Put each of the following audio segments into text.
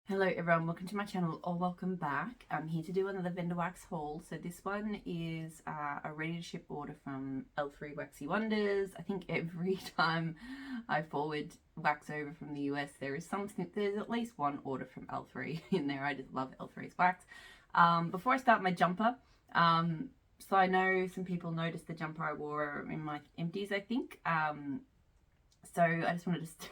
Hello everyone, welcome to my channel or welcome back. I'm here to do another vendor wax haul. So this one is a ready to ship order from L3 Waxy Wonders. I think every time I forward wax over from the US there's at least one order from L3 in there. I just love L3's wax. Before I start my jumper, so I know some people noticed the jumper I wore in my empties, I think. So I just wanted to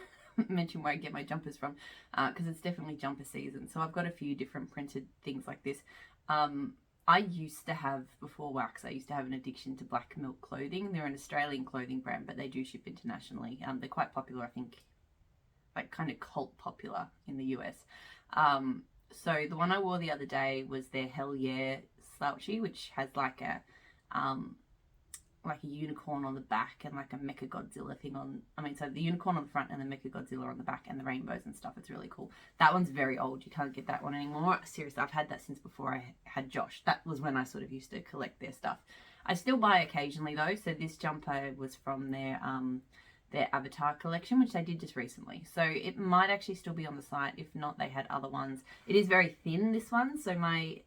mention where I get my jumpers from, because it's definitely jumper season. So I've got a few different printed things like this. I used to have, before wax, I used to have an addiction to Black Milk clothing. They're an Australian clothing brand, but they do ship internationally. They're quite popular, I think, like kind of cult popular in the US. So the one I wore the other day was their Hell Yeah slouchy, which has like a unicorn on the back and like a Mecha Godzilla thing on, so the unicorn on the front and the Mecha Godzilla on the back and the rainbows and stuff. It's really cool. That one's very old. You can't get that one anymore. Seriously, I've had that since before I had Josh. That was when I sort of used to collect their stuff. I still buy occasionally though. So this jumper was from their Avatar collection, which they did just recently. So it might actually still be on the site. If not, they had other ones. It is very thin, this one. So the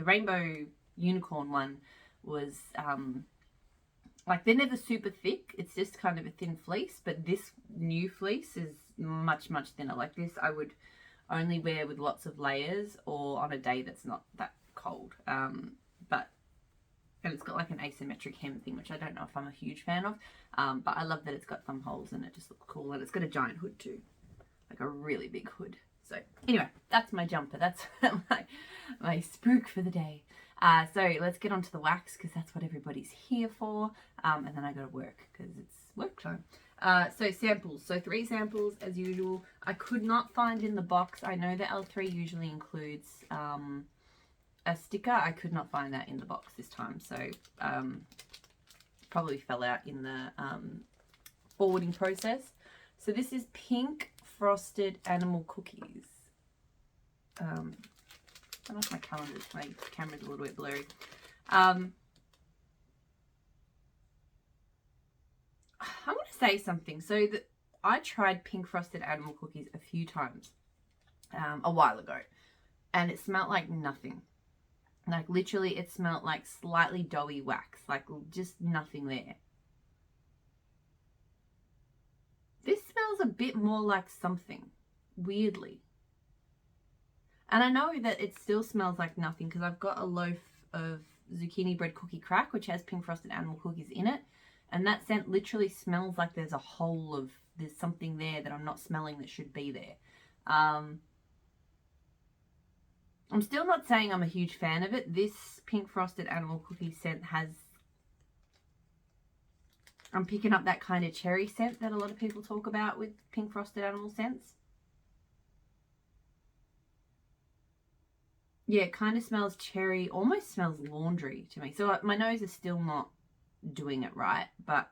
rainbow unicorn one was like, they're never super thick, it's just kind of a thin fleece, but this new fleece is much thinner. Like this I would only wear with lots of layers or on a day that's not that cold. And it's got like an asymmetric hem thing, which I don't know if I'm a huge fan of, but I love that it's got thumb holes and it just looks cool, and it's got a giant hood too, like a really big hood. So anyway, that's my jumper. That's my spook for the day. So let's get on to the wax, because that's what everybody's here for. And then I go to work because it's work time. So samples. So 3 samples as usual. I could not find in the box. I know that L3 usually includes a sticker. I could not find that in the box this time. So probably fell out in the forwarding process. So this is pink frosted animal cookies. I don't know if my camera's a little bit blurry. I'm going to say something. So I tried pink frosted animal cookies a few times a while ago, and it smelled like nothing. Like literally it smelled like slightly doughy wax, like just nothing there. This smells a bit more like something, weirdly. And I know that it still smells like nothing because I've got a loaf of zucchini bread cookie crack, which has pink frosted animal cookies in it. And that scent literally smells like there's something there that I'm not smelling that should be there. I'm still not saying I'm a huge fan of it. This pink frosted animal cookie scent I'm picking up that kind of cherry scent that a lot of people talk about with pink frosted animal scents. Yeah, it kind of smells cherry, almost smells laundry to me. So my nose is still not doing it right, but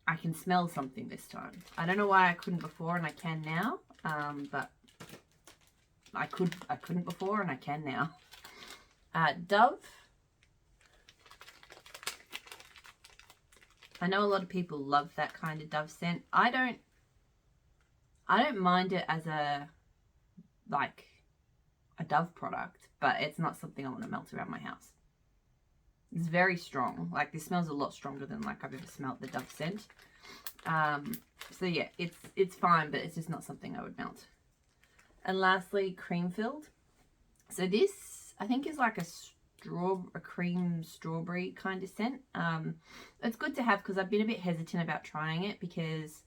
I can smell something this time. I don't know why I couldn't before and I can now, but I couldn't before and I can now. Dove. I know a lot of people love that kind of Dove scent. I don't mind it as a Dove product, but it's not something I want to melt around my house. It's very strong. Like this smells a lot stronger than like I've ever smelled the Dove scent. So yeah, it's fine, but it's just not something I would melt. And lastly, cream filled. So this I think is like a cream strawberry kind of scent. It's good to have because I've been a bit hesitant about trying it because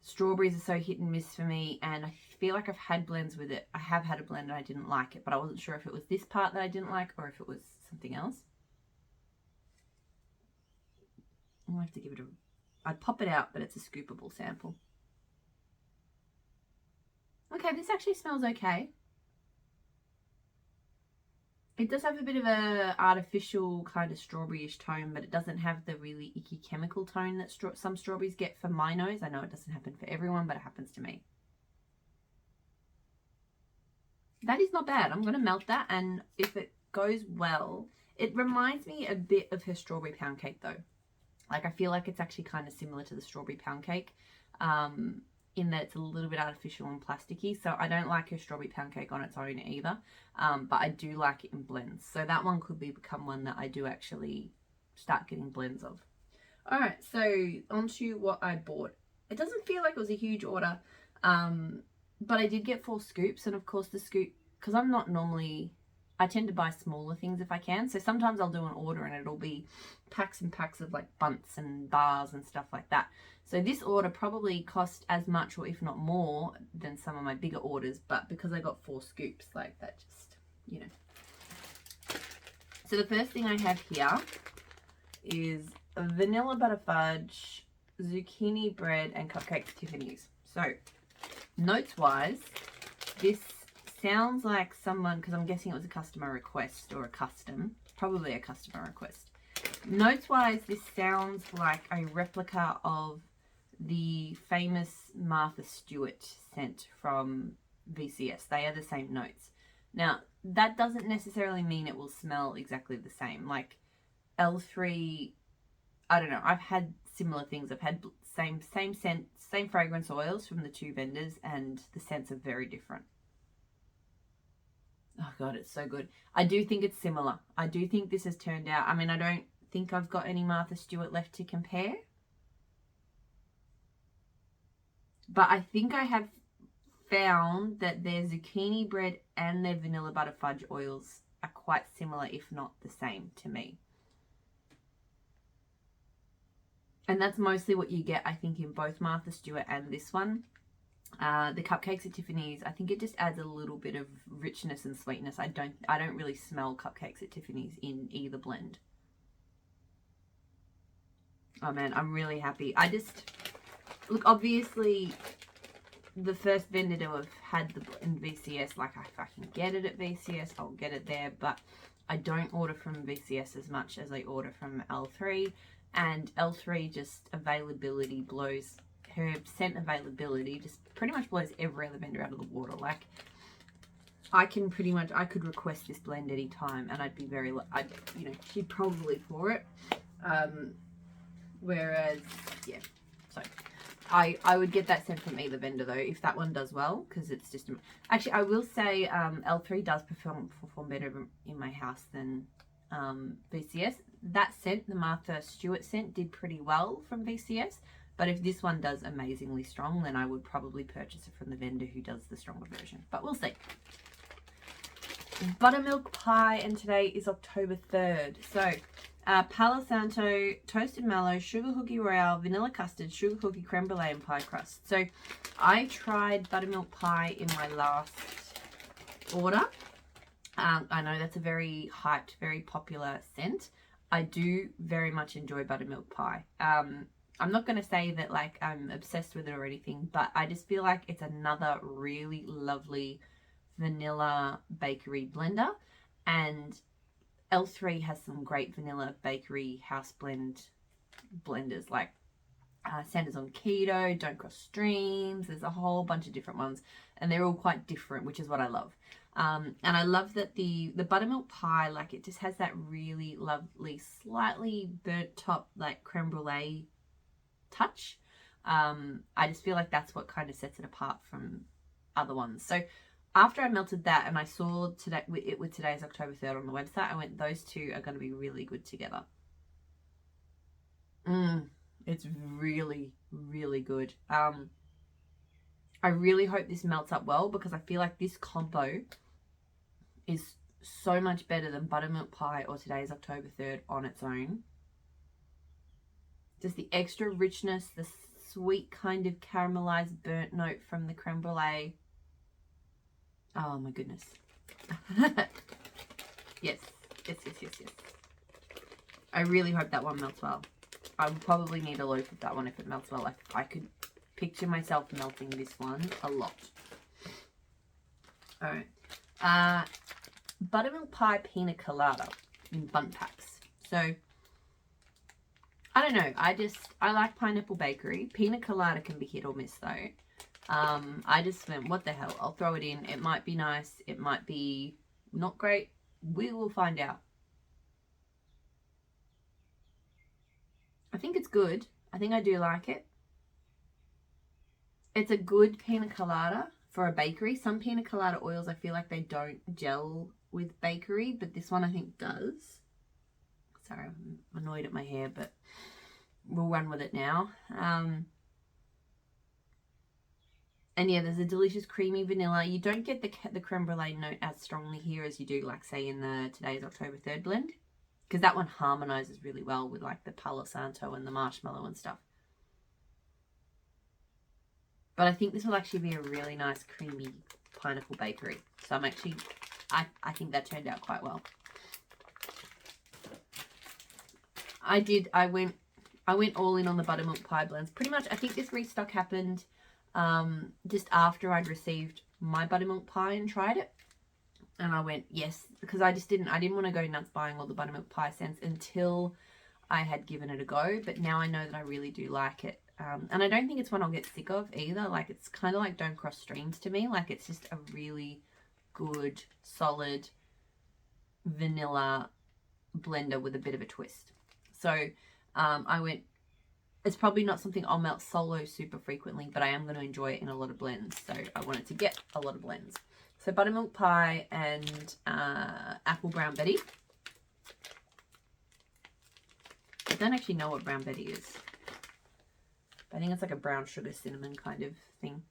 strawberries are so hit and miss for me, and I feel like I've had blends with it. I have had a blend and I didn't like it, but I wasn't sure if it was this part that I didn't like or if it was something else. I'll have to give it I'd pop it out, but it's a scoopable sample. Okay, this actually smells okay. It does have a bit of a artificial kind of strawberry-ish tone, but it doesn't have the really icky chemical tone that some strawberries get for my nose. I know it doesn't happen for everyone, but it happens to me. That is not bad. I'm going to melt that, and if it goes well, it reminds me a bit of her strawberry pound cake though. Like I feel like it's actually kind of similar to the strawberry pound cake. in that it's a little bit artificial and plasticky. So I don't like her strawberry pound cake on its own either. But I do like it in blends. So that one could become one that I do actually start getting blends of. Alright, so on to what I bought. It doesn't feel like it was a huge order. But I did get 4 scoops. And of course the scoop, because I'm not normally... I tend to buy smaller things if I can. So sometimes I'll do an order and it'll be packs and packs of like bunts and bars and stuff like that. So this order probably cost as much or if not more than some of my bigger orders. But because I got 4 scoops, like that just, you know. So the first thing I have here is a vanilla butter fudge, zucchini bread and cupcakes Tiffany's. So notes wise, this sounds like someone, because I'm guessing it was a customer request or a custom, probably a customer request. Notes wise, this sounds like a replica of the famous Martha Stewart scent from VCS. They are the same notes. Now, that doesn't necessarily mean it will smell exactly the same. Like L3, I don't know, I've had similar things. I've had same scent, same fragrance oils from the 2 vendors, and the scents are very different. Oh God, it's so good. I do think it's similar. I do think this has turned out, I mean, I don't think I've got any Martha Stewart left to compare. But I think I have found that their zucchini bread and their vanilla butter fudge oils are quite similar, if not the same to me. And that's mostly what you get, I think, in both Martha Stewart and this one. The cupcakes at Tiffany's, I think it just adds a little bit of richness and sweetness. I don't really smell cupcakes at Tiffany's in either blend. Oh man, I'm really happy. Look, obviously the first vendor to have had in VCS, like if I can get it at VCS, I'll get it there, but I don't order from VCS as much as I order from L3, and L3 just availability blows. Her scent availability just pretty much blows every other vendor out of the water. Like, I could request this blend any time and I'd be very, you know, she'd probably pour it. Whereas, yeah, so I would get that scent from either vendor though, if that one does well, because it's just, actually I will say L3 does perform better in my house than VCS. That scent, the Martha Stewart scent, did pretty well from VCS. But if this one does amazingly strong, then I would probably purchase it from the vendor who does the stronger version. But we'll see. Buttermilk Pie, and today is October 3rd. So, Palo Santo, toasted mallow, sugar cookie royale, vanilla custard, sugar cookie creme brulee, and pie crust. So, I tried Buttermilk Pie in my last order. I know that's a very hyped, very popular scent. I do very much enjoy Buttermilk Pie. I'm not going to say that like I'm obsessed with it or anything, but I just feel like it's another really lovely vanilla bakery blender, and L3 has some great vanilla bakery house blenders, like Santa's on Keto, Don't Cross Streams. There's a whole bunch of different ones, and they're all quite different, which is what I love. And I love that the Buttermilk Pie, like it just has that really lovely, slightly burnt top, like creme brulee touch. I just feel like that's what kind of sets it apart from other ones. So after I melted that and I saw today with today's October 3rd on the website, I went, those two are going to be really good together. It's really, really good. I really hope this melts up well, because I feel like this combo is so much better than Buttermilk Pie or today's October 3rd on its own. Just the extra richness, the sweet kind of caramelized burnt note from the creme brulee. Oh my goodness. Yes. I really hope that one melts well. I would probably need a loaf of that one if it melts well. Like, I could picture myself melting this one a lot. Alright. Buttermilk Pie Pina Colada in bun packs. So, I don't know. I like Pineapple Bakery. Pina Colada can be hit or miss though. I just went, what the hell? I'll throw it in. It might be nice. It might be not great. We will find out. I think it's good. I think I do like it. It's a good pina colada for a bakery. Some pina colada oils, I feel like they don't gel with bakery, but this one I think does. Sorry, I'm annoyed at my hair, but we'll run with it now. And yeah, there's a delicious creamy vanilla. You don't get the creme brulee note as strongly here as you do, like, say, in the Today's October 3rd blend. Because that one harmonizes really well with, like, the Palo Santo and the marshmallow and stuff. But I think this will actually be a really nice creamy pineapple bakery. So I'm actually, I think that turned out quite well. I went all in on the Buttermilk Pie blends. Pretty much, I think this restock happened just after I'd received my Buttermilk Pie and tried it. And I went, yes, because I didn't want to go nuts buying all the Buttermilk Pie scents until I had given it a go. But now I know that I really do like it. And I don't think it's one I'll get sick of either. Like, it's kind of like Don't Cross Streams to me. Like, it's just a really good, solid vanilla blender with a bit of a twist. So I went, it's probably not something I'll melt solo super frequently, but I am going to enjoy it in a lot of blends. So I wanted to get a lot of blends. So Buttermilk Pie and Apple Brown Betty. I don't actually know what Brown Betty is. I think it's like a brown sugar cinnamon kind of thing.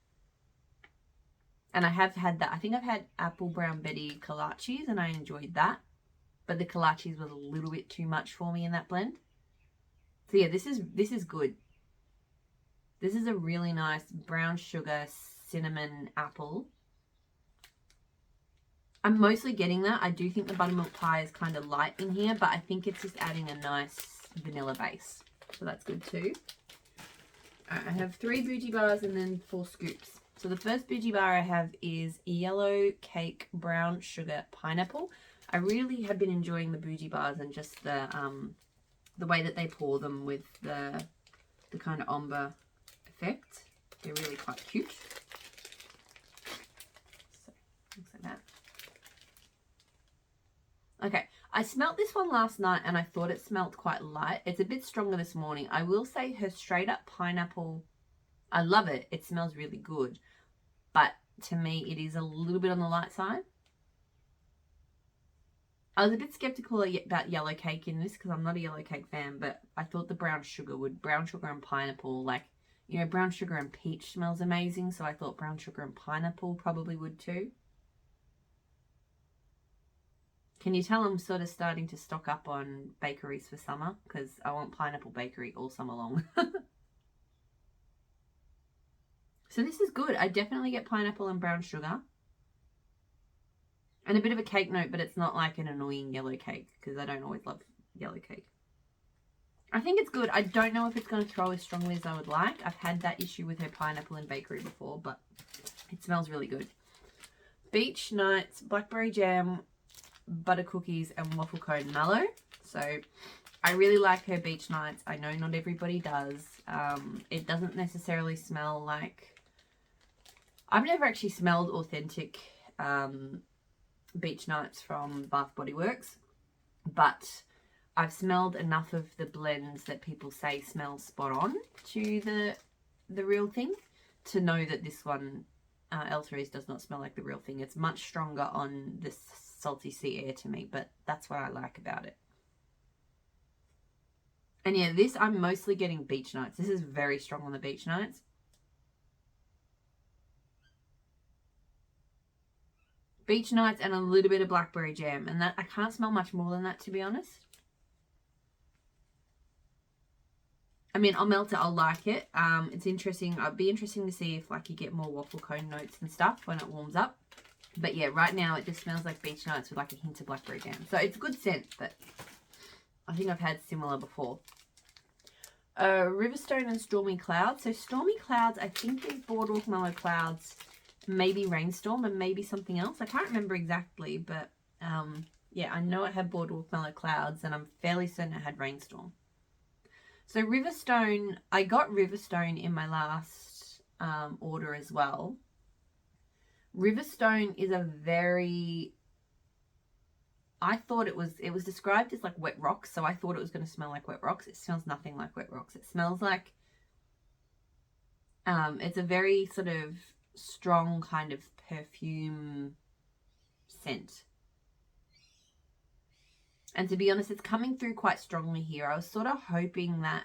And I have had that. I think I've had Apple Brown Betty kolaches and I enjoyed that. But the kolaches was a little bit too much for me in that blend. So yeah, this is good. This is a really nice brown sugar cinnamon apple. I'm mostly getting that. I do think the Buttermilk Pie is kind of light in here, but I think it's just adding a nice vanilla base. So that's good too. I have 3 bougie bars and then 4 scoops. So the first bougie bar I have is Yellow Cake Brown Sugar Pineapple. I really have been enjoying the bougie bars and just the way that they pour them with the kind of ombre effect. They're really quite cute. So looks like that. Okay, I smelt this one last night and I thought it smelt quite light. It's a bit stronger this morning. I will say her straight up pineapple, I love it. It smells really good. But to me, it is a little bit on the light side. I was a bit skeptical about yellow cake in this because I'm not a yellow cake fan, but I thought the brown sugar and pineapple, like, you know, brown sugar and peach smells amazing. So I thought brown sugar and pineapple probably would too. Can you tell I'm sort of starting to stock up on bakeries for summer? Because I want pineapple bakery all summer long. So this is good. I definitely get pineapple and brown sugar. And a bit of a cake note, but it's not like an annoying yellow cake because I don't always love yellow cake. I think it's good. I don't know if it's going to throw as strongly as I would like. I've had that issue with her pineapple and bakery before, but it smells really good. Beach Nights, blackberry jam, butter cookies, and waffle cone mallow. So I really like her Beach Nights. I know not everybody does. It doesn't necessarily smell like... I've never actually smelled authentic Beach Nights from Bath Body Works, but I've smelled enough of the blends that people say smell spot on to the real thing to know that this one, L3's, does not smell like the real thing. It's much stronger on this salty sea air to me, but that's what I like about it. And yeah, this, I'm mostly getting Beach Nights. This is very strong on the Beach Nights. Beach Nights and a little bit of blackberry jam. And that, I can't smell much more than that, to be honest. I mean, I'll melt it. I'll like it. It's interesting. It'll be interesting to see if, like, you get more waffle cone notes and stuff when it warms up. But yeah, right now it just smells like Beach Nights with, like, a hint of blackberry jam. So it's a good scent, but I think I've had similar before. Riverstone and Stormy Clouds. So Stormy Clouds, I think, is Boardwalk Mellow Clouds, maybe Rainstorm, and maybe something else. I can't remember exactly, but yeah, I know it had Boardwalk Mellow Clouds, and I'm fairly certain it had Rainstorm. So Riverstone, I got Riverstone in my last order as well. Riverstone is a very... I thought it was described as like wet rocks, so I thought it was going to smell like wet rocks. It smells nothing like wet rocks. It smells like It's a very sort of strong kind of perfume scent. And to be honest, it's coming through quite strongly here. I was sort of hoping that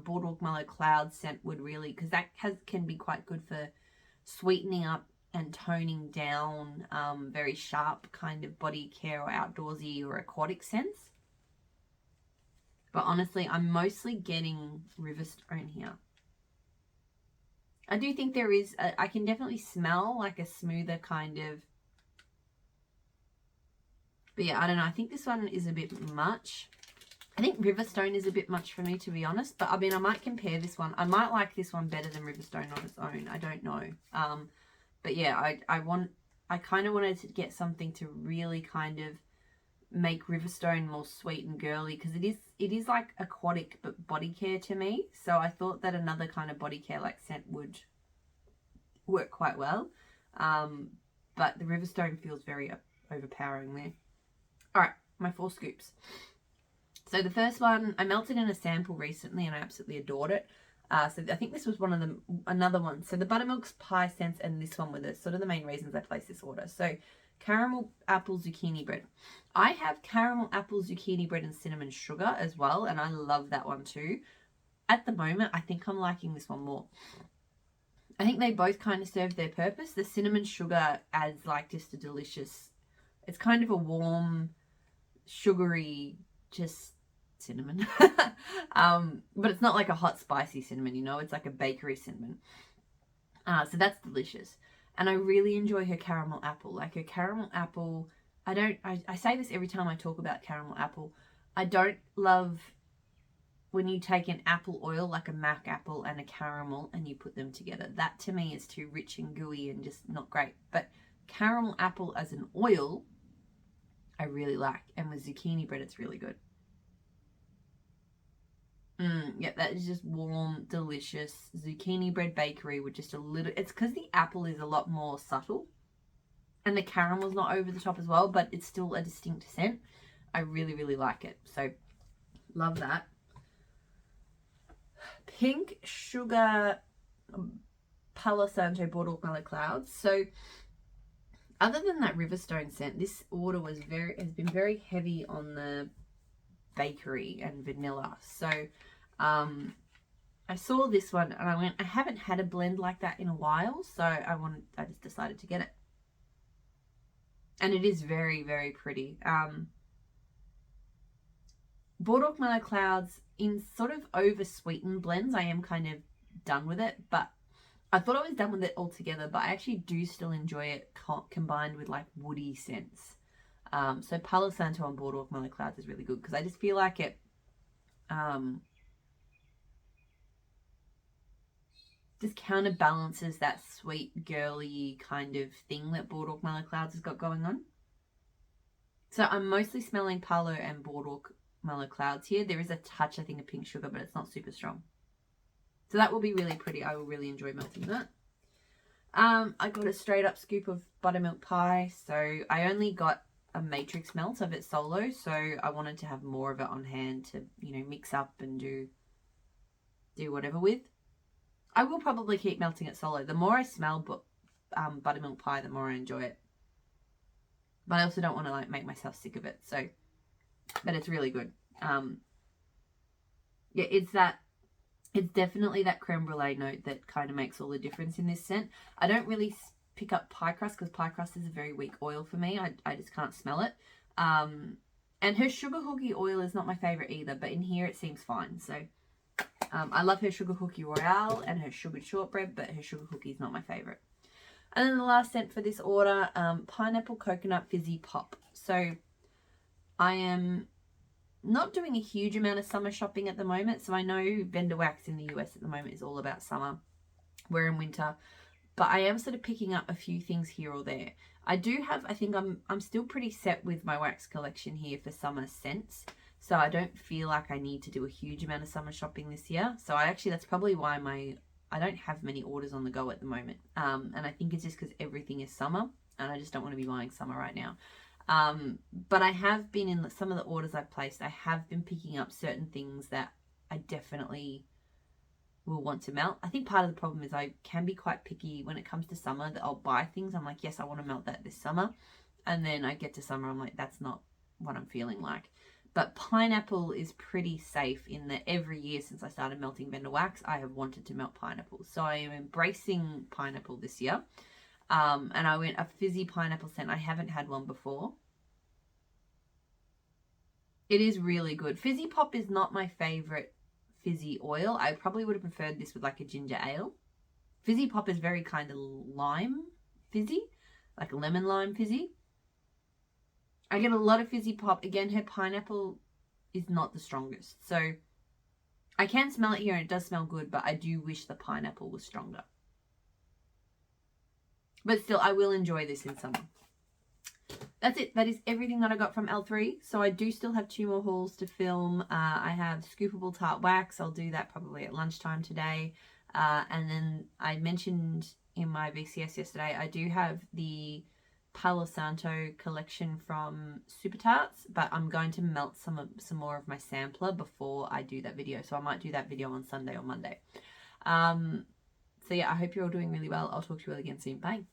Boardwalk Mellow Clouds scent would really, because that can be quite good for sweetening up and toning down very sharp kind of body care or outdoorsy or aquatic scents. But honestly, I'm mostly getting Riverstone here. I do think there is, I can definitely smell like a smoother kind of, but yeah, I don't know. I think this one is a bit much. I think Riverstone is a bit much for me, to be honest. But I mean, I might compare this one. I might like this one better than Riverstone on its own. I don't know. But yeah, I kind of wanted to get something to really kind of make Riverstone more sweet and girly, because it is like aquatic but body care to me. So I thought that another kind of body care like scent would work quite well. But the Riverstone feels very overpowering there. All right, my 4 scoops. So the first one, I melted in a sample recently and I absolutely adored it. So I think this was one of them, another one. So the Buttermilks Pie scents and this one were the sort of the main reasons I placed this order. So caramel apple zucchini bread. I have caramel apple zucchini bread and cinnamon sugar as well, and I love that one too. At the moment, I think I'm liking this one more. I think they both kind of serve their purpose. The cinnamon sugar adds like just a delicious, it's kind of a warm, sugary, just cinnamon. But it's not like a hot spicy cinnamon, you know, it's like a bakery cinnamon. So that's delicious. And I really enjoy her caramel apple. Like her caramel apple, I say this every time I talk about caramel apple. I don't love when you take an apple oil, like a Mac apple and a caramel, and you put them together. That to me is too rich and gooey and just not great. But caramel apple as an oil, I really like. And with zucchini bread, it's really good. Yeah, that is just warm, delicious zucchini bread bakery with just a little, it's because the apple is a lot more subtle and the caramel's not over the top as well, but it's still a distinct scent. I really, really like it. So love that. Pink Sugar Palo Santo Boardwalk Mellow Clouds. So other than that Riverstone scent, this order has been very heavy on the bakery and vanilla. So I saw this one and I went, I haven't had a blend like that in a while, so I just decided to get it. And it is very, very pretty. Boardwalk Mellow Clouds, in sort of over sweetened blends, I am kind of done with it, but I thought I was done with it altogether, but I actually do still enjoy it combined with like woody scents. So Palo Santo on Boardwalk Mellow Clouds is really good because I just feel like it just counterbalances that sweet girly kind of thing that Boardwalk Mellow Clouds has got going on. So I'm mostly smelling Palo and Boardwalk Mellow Clouds here. There is a touch, I think, of pink sugar, but it's not super strong. So that will be really pretty. I will really enjoy melting that. I got a straight up scoop of Buttermilk Pie. So I only got a matrix melt of it solo. So I wanted to have more of it on hand to, you know, mix up and do whatever with. I will probably keep melting it solo. The more I smell Buttermilk Pie, the more I enjoy it. But I also don't want to like make myself sick of it. So, but it's really good. Yeah, it's definitely that creme brulee note that kind of makes all the difference in this scent. I don't really pick up pie crust because pie crust is a very weak oil for me. I just can't smell it. And her sugar hooky oil is not my favorite either, but in here it seems fine. So I love her sugar hooky royale and her sugared shortbread, but her sugar hooky is not my favorite. And then the last scent for this order, Pineapple Coconut Fizzy Pop. So I am not doing a huge amount of summer shopping at the moment. So I know Vendor Wax in the US at the moment is all about summer. We're in winter. But I am sort of picking up a few things here or there. I do have, I think I'm still pretty set with my wax collection here for summer scents. So I don't feel like I need to do a huge amount of summer shopping this year. So that's probably why I don't have many orders on the go at the moment. And I think it's just because everything is summer and I just don't want to be buying summer right now. But I have been in some of the orders I've placed, I have been picking up certain things that I definitely will want to melt. I think part of the problem is I can be quite picky when it comes to summer, that I'll buy things. I'm like, yes, I want to melt that this summer. And then I get to summer, I'm like, that's not what I'm feeling like. But pineapple is pretty safe in that every year since I started melting vendor wax, I have wanted to melt pineapple. So I am embracing pineapple this year. And I went a fizzy pineapple scent. I haven't had one before. It is really good. Fizzy Pop is not my favorite fizzy oil. I probably would have preferred this with like a ginger ale. Fizzy Pop is very kind of lime fizzy, like a lemon lime fizzy. I get a lot of Fizzy Pop. Again, her pineapple is not the strongest. So I can smell it here and it does smell good, but I do wish the pineapple was stronger. But still, I will enjoy this in summer. That's it. That is everything that I got from L3. So I do still have 2 more hauls to film. I have Scoopable Tart Wax. I'll do that probably at lunchtime today. And then I mentioned in my VCS yesterday, I do have the Palo Santo collection from Super Tarts, but I'm going to melt some more of my sampler before I do that video. So I might do that video on Sunday or Monday. So yeah, I hope you're all doing really well. I'll talk to you all again soon. Bye.